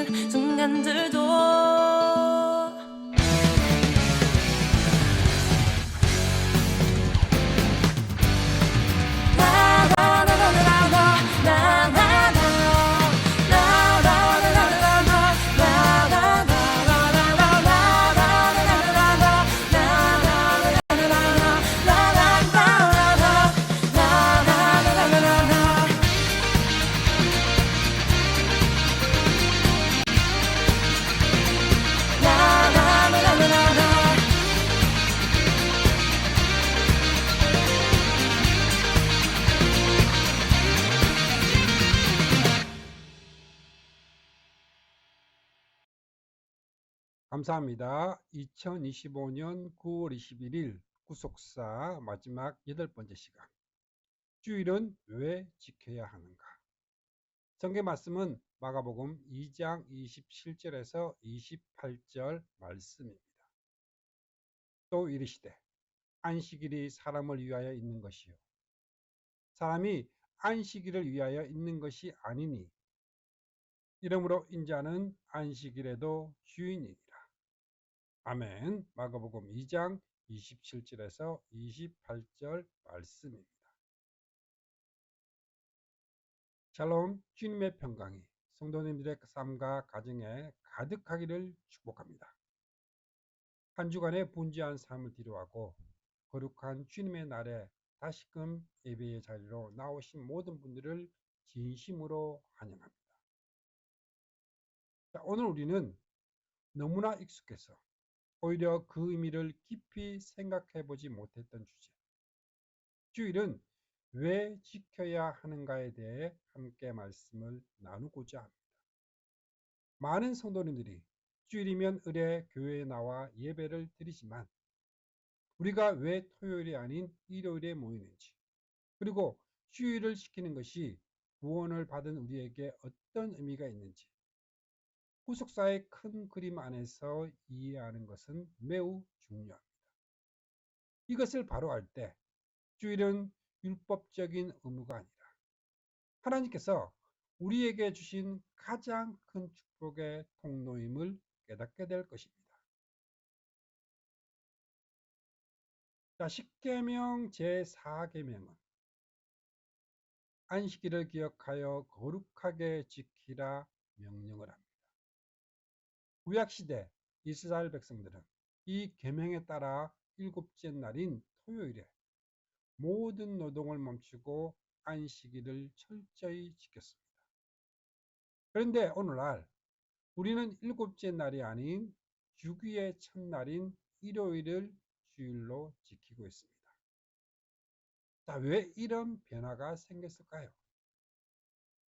힘든 순간들도 감사합니다. 2025년 9월 21일 구속사 마지막 8번째 시간. 주일은 왜 지켜야 하는가? 성경 말씀은 마가복음 2장 27절에서 28절 말씀입니다. 또 이르시되 안식일이 사람을 위하여 있는 것이요 사람이 안식일을 위하여 있는 것이 아니니 이러므로 인자는 안식일에도 주인이니라. 아멘. 마가복음 2장 27절에서 28절 말씀입니다. 샬롬, 주님의 평강이 성도님들의 삶과 가정에 가득하기를 축복합니다. 한 주간의 분주한 삶을 뒤로하고 거룩한 주님의 날에 다시금 예배의 자리로 나오신 모든 분들을 진심으로 환영합니다. 자, 오늘 우리는 너무나 익숙해서 오히려 그 의미를 깊이 생각해 보지 못했던 주제, 주일은 왜 지켜야 하는가에 대해 함께 말씀을 나누고자 합니다. 많은 성도님들이 주일이면 의례 교회에 나와 예배를 드리지만 우리가 왜 토요일이 아닌 일요일에 모이는지, 그리고 주일을 지키는 것이 구원을 받은 우리에게 어떤 의미가 있는지 구속사의 큰 그림 안에서 이해하는 것은 매우 중요합니다. 이것을 바로 알 때 주일은 율법적인 의무가 아니라 하나님께서 우리에게 주신 가장 큰 축복의 통로임을 깨닫게 될 것입니다. 자, 십계명 제4계명은 안식일을 기억하여 거룩하게 지키라 명령을 합니다. 구약시대 이스라엘 백성들은 이 계명에 따라 일곱째 날인 토요일에 모든 노동을 멈추고 안식일을 철저히 지켰습니다. 그런데 오늘날 우리는 일곱째 날이 아닌 주기의 첫날인 일요일을 주일로 지키고 있습니다. 자, 왜 이런 변화가 생겼을까요?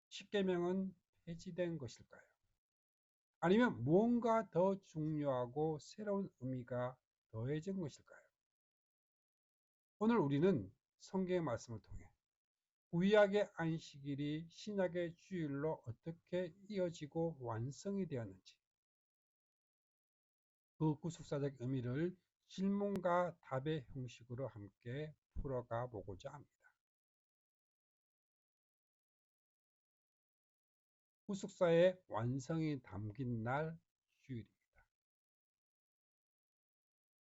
십계명은 폐지된 것일까요? 아니면 무언가 더 중요하고 새로운 의미가 더해진 것일까요? 오늘 우리는 성경의 말씀을 통해 구약의 안식일이 신약의 주일로 어떻게 이어지고 완성이 되었는지, 그 구속사적 의미를 질문과 답의 형식으로 함께 풀어가 보고자 합니다. 구속사의 완성이 담긴 날 주일입니다.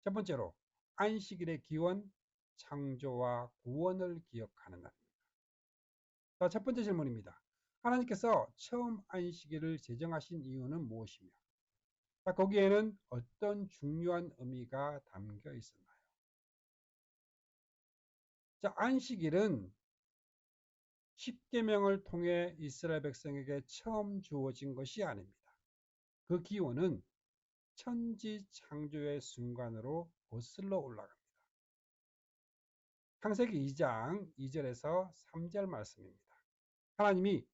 첫 번째로 안식일의 기원, 창조와 구원을 기억하는 날입니다. 자, 첫 번째 질문입니다. 하나님께서 처음 안식일을 제정하신 이유는 무엇이며, 자, 거기에는 어떤 중요한 의미가 담겨 있었나요? 자, 안식일은 십계명을 통해 이스라엘 백성에게 처음 주어진 것이 아닙니다. 그 기원은 천지 창조의 순간으로 거슬러 올라갑니다. 창세기 2장 2절에서 3절 말씀입니다. 하나님이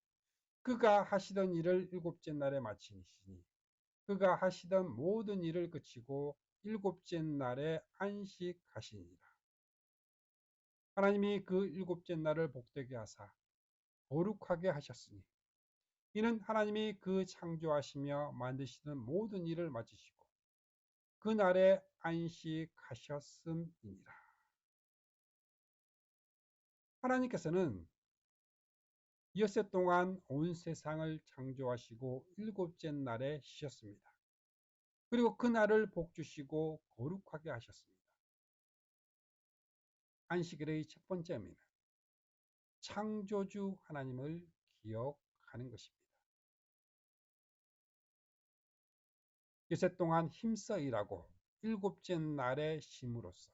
그가 하시던 일을 일곱째 날에 마치시니 그가 하시던 모든 일을 그치고 일곱째 날에 안식하시니라. 하나님이 그 일곱째 날을 복되게 하사 거룩하게 하셨으니 이는 하나님이 그 창조하시며 만드시는 모든 일을 마치시고 그 날에 안식하셨음이니라. 하나님께서는 엿새 동안 온 세상을 창조하시고 일곱째 날에 쉬셨습니다. 그리고 그 날을 복주시고 거룩하게 하셨습니다. 안식일의 첫 번째 의미는 창조주 하나님을 기억하는 것입니다. 엿새 동안 힘써 일하고 일곱째 날에 쉼으로써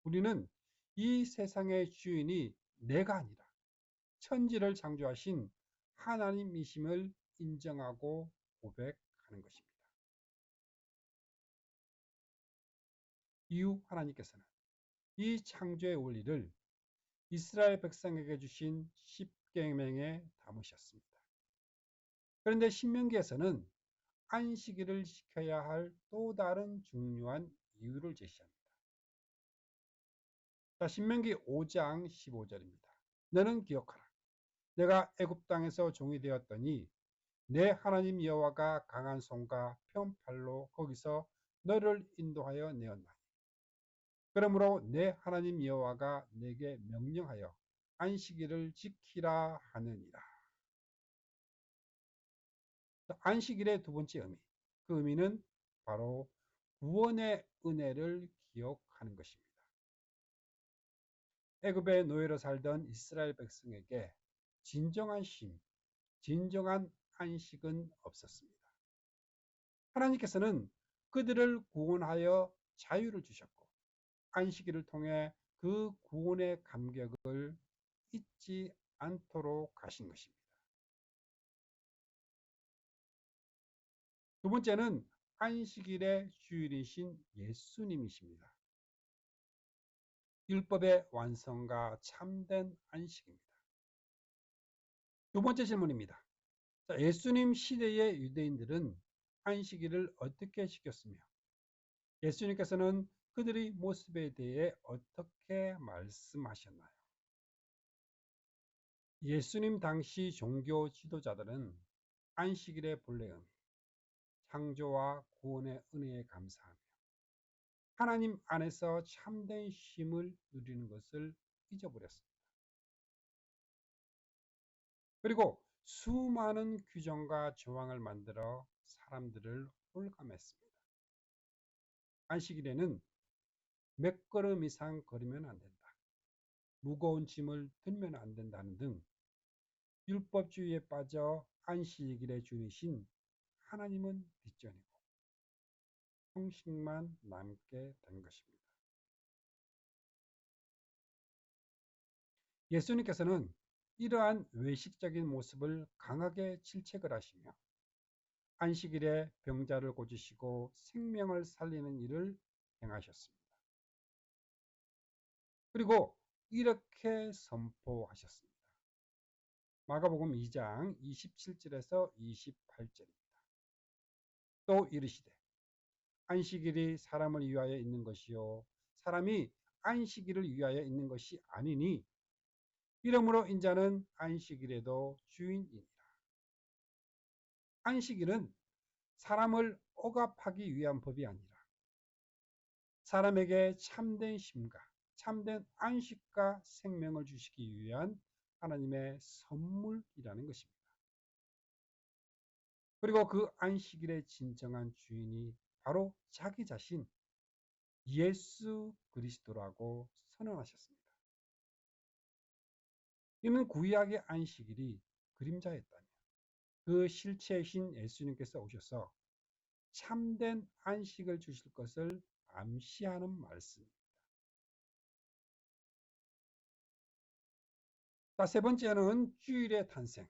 우리는 이 세상의 주인이 내가 아니라 천지를 창조하신 하나님이심을 인정하고 고백하는 것입니다. 이후 하나님께서는 이 창조의 원리를 이스라엘 백성에게 주신 십계명에 담으셨습니다. 그런데 신명기에서는 안식일을 지켜야 할 또 다른 중요한 이유를 제시합니다. 자, 신명기 5장 15절입니다. 너는 기억하라. 내가 애굽 땅에서 종이 되었더니 내 하나님 여호와가 강한 손과 편팔로 거기서 너를 인도하여 내었나니 그러므로 내 하나님 여호와가 내게 명령하여 안식일을 지키라 하느니라. 안식일의 두 번째 의미, 그 의미는 바로 구원의 은혜를 기억하는 것입니다. 애굽의 노예로 살던 이스라엘 백성에게 진정한 쉼, 진정한 안식은 없었습니다. 하나님께서는 그들을 구원하여 자유를 주셨고 안식일을 통해 그 구원의 감격을 잊지 않도록 하신 것입니다. 두 번째는 안식일의 주일이신 예수님이십니다. 율법의 완성과 참된 안식입니다. 두 번째 질문입니다. 예수님 시대의 유대인들은 안식일을 어떻게 지켰으며 예수님께서는 그들의 모습에 대해 어떻게 말씀하셨나요? 예수님 당시 종교 지도자들은 안식일의 본래 의미, 창조와 구원의 은혜에 감사하며 하나님 안에서 참된 쉼을 누리는 것을 잊어버렸습니다. 그리고 수많은 규정과 조항을 만들어 사람들을 홀감했습니다. 안식일에는 몇 걸음 이상 걸으면 안 된다. 무거운 짐을 들면 안 된다는 등 율법주의에 빠져 안식일의 주이신 하나님은 뒷전이고 형식만 남게 된 것입니다. 예수님께서는 이러한 외식적인 모습을 강하게 질책을 하시며 안식일에 병자를 고치시고 생명을 살리는 일을 행하셨습니다. 그리고 이렇게 선포하셨습니다. 마가복음 2장 27절에서 28절입니다. 또 이르시되 안식일이 사람을 위하여 있는 것이요 사람이 안식일을 위하여 있는 것이 아니니 이러므로 인자는 안식일에도 주인이니라. 안식일은 사람을 억압하기 위한 법이 아니라 사람에게 참된 쉼과 참된 안식과 생명을 주시기 위한 하나님의 선물이라는 것입니다. 그리고 그 안식일의 진정한 주인이 바로 자기 자신 예수 그리스도라고 선언하셨습니다. 이는 구약의 안식일이 그림자였다면 그 실체이신 예수님께서 오셔서 참된 안식을 주실 것을 암시하는 말씀입니다. 세 번째는 주일의 탄생,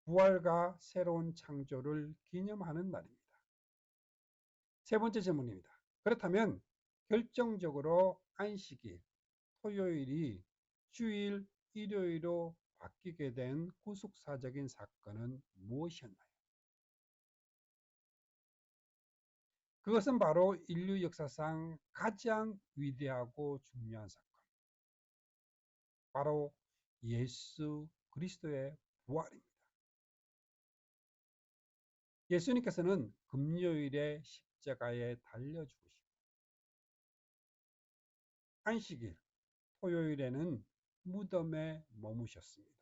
부활과 새로운 창조를 기념하는 날입니다. 세 번째 질문입니다. 그렇다면 결정적으로 안식일, 토요일이 주일, 일요일로 바뀌게 된 구속사적인 사건은 무엇이었나요? 그것은 바로 인류 역사상 가장 위대하고 중요한 사건, 바로 예수 그리스도의 부활입니다. 예수님께서는 금요일에 십자가에 달려 죽으시고 안식일, 토요일에는 무덤에 머무셨습니다.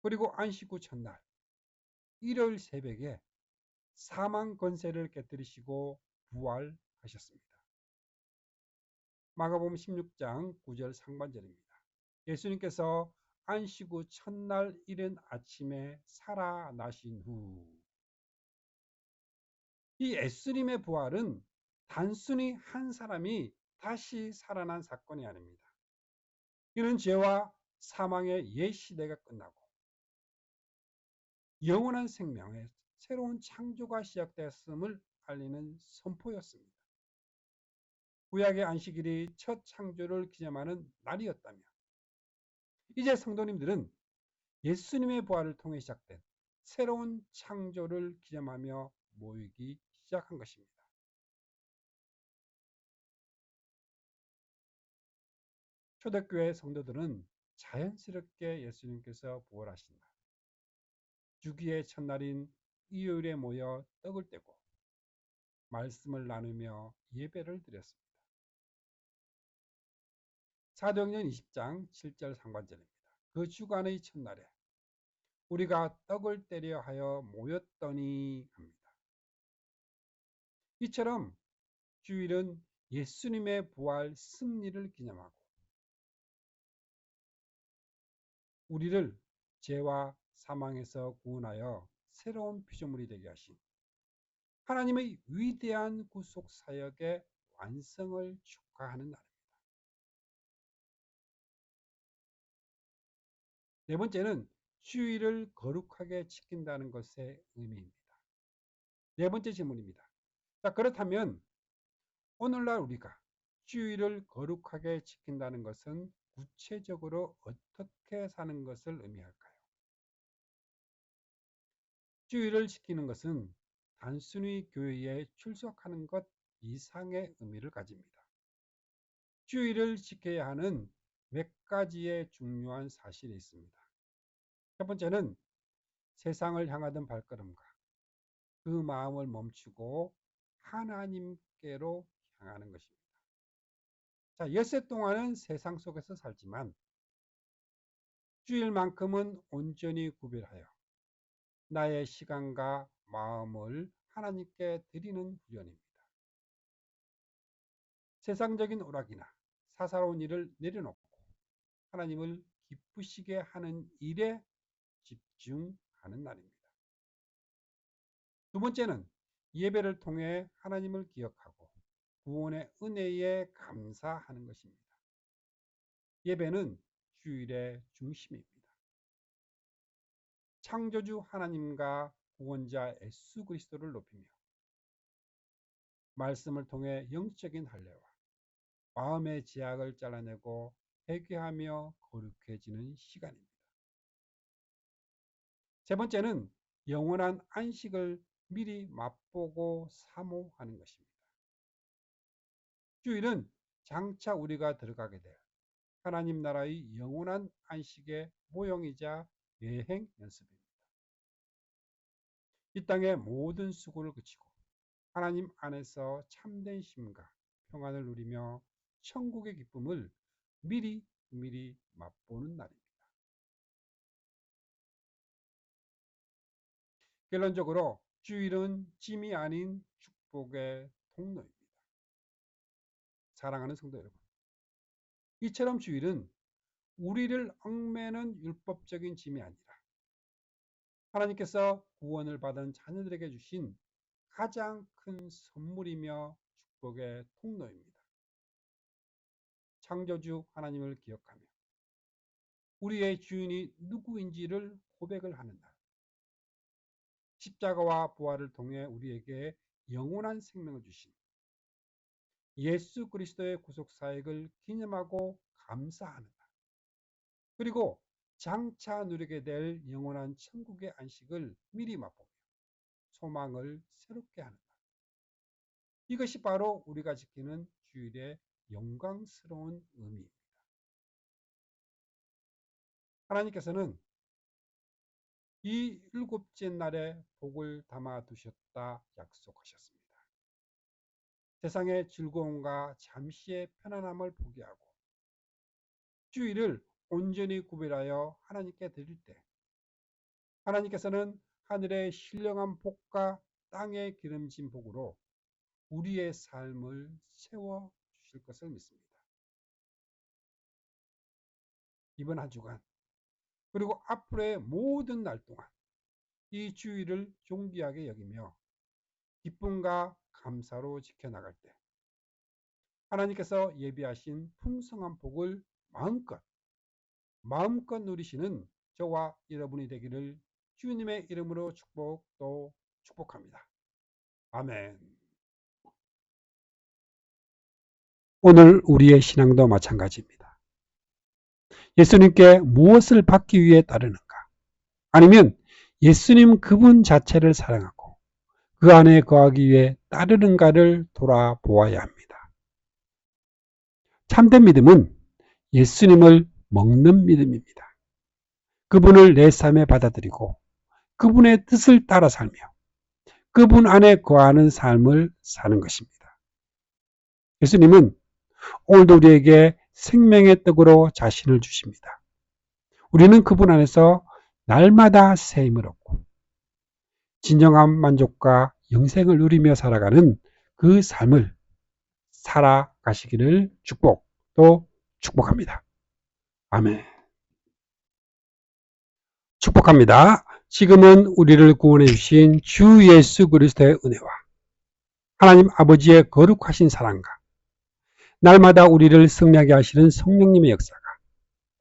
그리고 안식 후 첫날 일요일 새벽에 사망 권세를 깨뜨리시고 부활하셨습니다. 마가복음 16장 9절 상반절입니다. 예수님께서 안식 후 첫날 이른 아침에 살아나신 후, 이 예수님의 부활은 단순히 한 사람이 다시 살아난 사건이 아닙니다. 이는 죄와 사망의 옛 시대가 끝나고 영원한 생명의 새로운 창조가 시작되었음을 알리는 선포였습니다. 구약의 안식일이 첫 창조를 기념하는 날이었다면 이제 성도님들은 예수님의 부활을 통해 시작된 새로운 창조를 기념하며 모이기 시작한 것입니다. 초대교회 성도들은 자연스럽게 예수님께서 부활하신 날, 주기의 첫날인 일요일에 모여 떡을 떼고 말씀을 나누며 예배를 드렸습니다. 사도행전 20장 7절 상반절입니다. 그 주간의 첫날에 우리가 떡을 떼려 하여 모였더니 합니다. 이처럼 주일은 예수님의 부활 승리를 기념하고 우리를 죄와 사망에서 구원하여 새로운 피조물이 되게 하신 하나님의 위대한 구속 사역의 완성을 축하하는 날입니다. 네 번째는 주일을 거룩하게 지킨다는 것의 의미입니다. 네 번째 질문입니다. 자, 그렇다면 오늘날 우리가 주일을 거룩하게 지킨다는 것은 구체적으로 어떻게 사는 것을 의미할까요? 주일을 지키는 것은 단순히 교회에 출석하는 것 이상의 의미를 가집니다. 주일을 지켜야 하는 몇 가지의 중요한 사실이 있습니다. 첫 번째는 세상을 향하던 발걸음과 그 마음을 멈추고 하나님께로 향하는 것입니다. 자, 엿새 동안은 세상 속에서 살지만 주일만큼은 온전히 구별하여 나의 시간과 마음을 하나님께 드리는 훈련입니다. 세상적인 오락이나 사사로운 일을 내려놓고 하나님을 기쁘시게 하는 일에 집중하는 날입니다. 두 번째는 예배를 통해 하나님을 기억하고 구원의 은혜에 감사하는 것입니다. 예배는 주일의 중심입니다. 창조주 하나님과 구원자 예수 그리스도를 높이며 말씀을 통해 영적인 할례와 마음의 제약을 잘라내고 회개하며 거룩해지는 시간입니다. 세 번째는 영원한 안식을 미리 맛보고 사모하는 것입니다. 주일은 장차 우리가 들어가게 될 하나님 나라의 영원한 안식의 모형이자 여행 연습입니다. 이 땅의 모든 수고를 그치고 하나님 안에서 참된 쉼과 평안을 누리며 천국의 기쁨을 미리 맛보는 날입니다. 결론적으로 주일은 짐이 아닌 축복의 통로입니다. 사랑하는 성도 여러분, 이처럼 주일은 우리를 얽매는 율법적인 짐이 아니라 하나님께서 구원을 받은 자녀들에게 주신 가장 큰 선물이며 축복의 통로입니다. 창조주 하나님을 기억하며 우리의 주인이 누구인지를 고백을 하는 날, 십자가와 부활을 통해 우리에게 영원한 생명을 주신 예수 그리스도의 구속 사역을 기념하고 감사하는 날, 그리고 장차 누리게 될 영원한 천국의 안식을 미리 맛보며 소망을 새롭게 하는 날, 이것이 바로 우리가 지키는 주일의 영광스러운 의미입니다. 하나님께서는 이 일곱째 날에 복을 담아 두셨다 약속하셨습니다. 세상의 즐거움과 잠시의 편안함을 포기하고 주일을 온전히 구별하여 하나님께 드릴 때 하나님께서는 하늘의 신령한 복과 땅의 기름진 복으로 우리의 삶을 세워주실 것을 믿습니다. 이번 한 주간 그리고 앞으로의 모든 날 동안 이 주일을 존귀하게 여기며 기쁨과 감사로 지켜나갈 때 하나님께서 예비하신 풍성한 복을 마음껏 누리시는 저와 여러분이 되기를 주님의 이름으로 축복합니다. 아멘. 오늘 우리의 신앙도 마찬가지입니다. 예수님께 무엇을 받기 위해 따르는가? 아니면 예수님 그분 자체를 사랑하고 그 안에 거하기 위해 따르는가를 돌아보아야 합니다. 참된 믿음은 예수님을 먹는 믿음입니다. 그분을 내 삶에 받아들이고 그분의 뜻을 따라 살며 그분 안에 거하는 삶을 사는 것입니다. 예수님은 오늘도 우리에게 생명의 떡으로 자신을 주십니다. 우리는 그분 안에서 날마다 새 힘을 얻고 진정한 만족과 영생을 누리며 살아가는 그 삶을 살아가시기를 축복합니다. 아멘. 축복합니다. 지금은 우리를 구원해 주신 주 예수 그리스도의 은혜와 하나님 아버지의 거룩하신 사랑과 날마다 우리를 승리하게 하시는 성령님의 역사가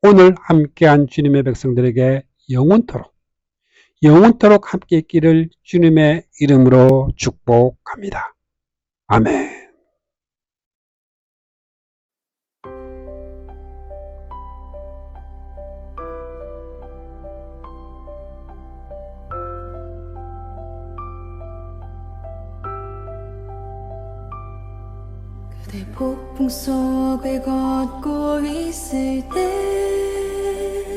오늘 함께한 주님의 백성들에게 영원토록 함께 있기를 주님의 이름으로 축복합니다. 아멘. 그대 폭풍 속을 걷고 있을 때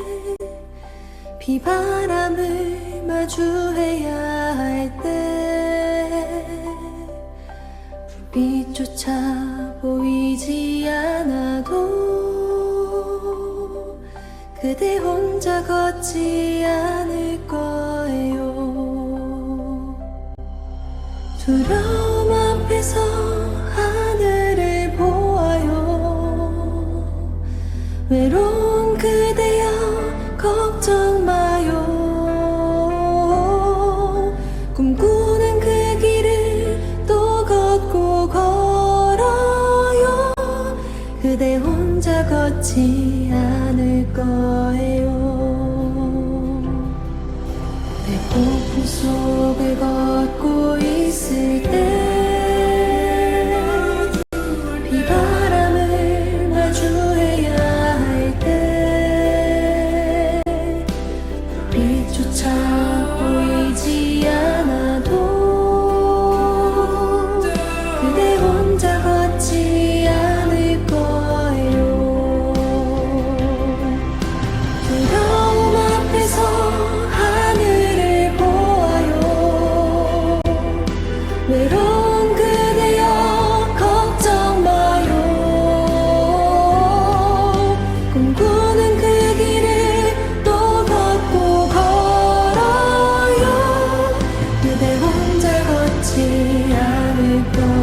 비바람을 마주해야 할 때 불빛조차 보이지 않아도 그대 혼자 걷지 않을 거예요. 두려움 앞에서 하늘을 보아요. 외로운 그대여 걱정 마요. 꿈꾸는 그 길을 또 걷고 걸어요. 그대 혼자 걷지 않을 거예요. 내 폭풍 속을 걷고 있을 때 않을 거야.